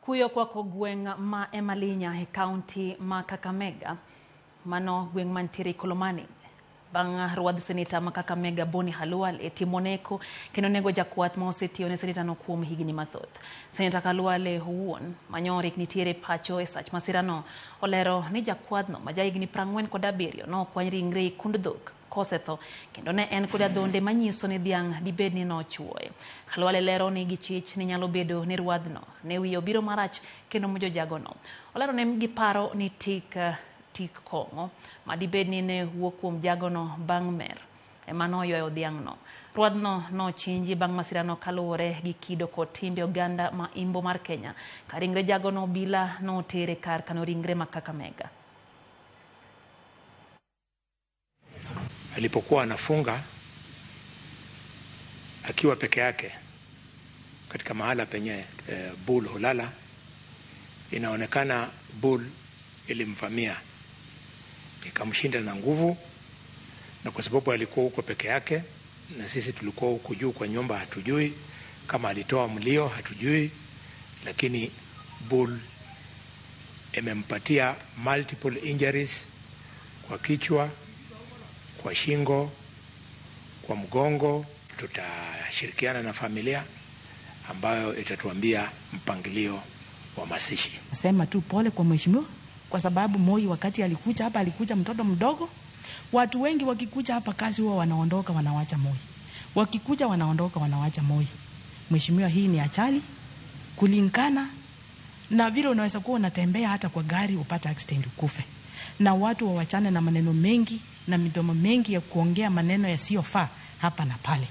Kuyo kwa gweng' ma Emalinya e kaunti ma Kakamega, mano gweng' mantiere Kolomani. Bang' ruadh seneta ma Kakamega Boni Khalwale timoneko kendo nego jakwath ma osetiyo ne seneta no kuom higni mathoth. Seneta Khalwale owuon manyorik nitiere pacho e sach masirano olero ni jakwadhno ma jahigni 47 no kwany ringre kund dhok kosetho kendo ne en kod adhonde manyiso ni dhiang' dibed ni nochuoye. Khalwale lero ni gichich ni nyalo bedo ni ruadhno ne wiyo biro marach kendo mojo jagono. Olero ne giparo ni tik kongo ma dibed ni ne wuok kuom jagono bang' mer ema noywayo dhiang'no. Ruadhno nochinji bang' masirano kaluwore gi kido kod timbe oganda ma imbo mar Kenya ka ringre jagono bila notere kar kano ringre ma Kakamega. Alipokuwa anafunga akiwa peke yake katika mahala penye bull hulala, inaonekana bull ilimvamia ikamshinda na nguvu, na kwa sababu alikuwa huko peke yake na sisi tulikuwa huko juu kwa nyumba, hatujui kama alitoa mlio, hatujui, lakini bull imempatia multiple injuries kwa kichwa, kwa shingo, kwa mgongo. Tutashirikiana na familia ambayo itatuambia mpangilio wa mazishi. Nasema tu pole kwa mheshimiwa kwa sababu Moi wakati alikuja hapa alikuja mtoto mdogo. Watu wengi wakikuja hapa kazi huwa wanaondoka wanawacha Moi. Wakikuja wanaondoka wanawacha Moi. Mheshimiwa, hii ni ajali kulingana na vile unaweza kuwa unatembea hata kwa gari upata accident ukufe. Na watu wawachane na maneno mengi na midomo mengi ya kuongea maneno yasiyofaa hapa na pale.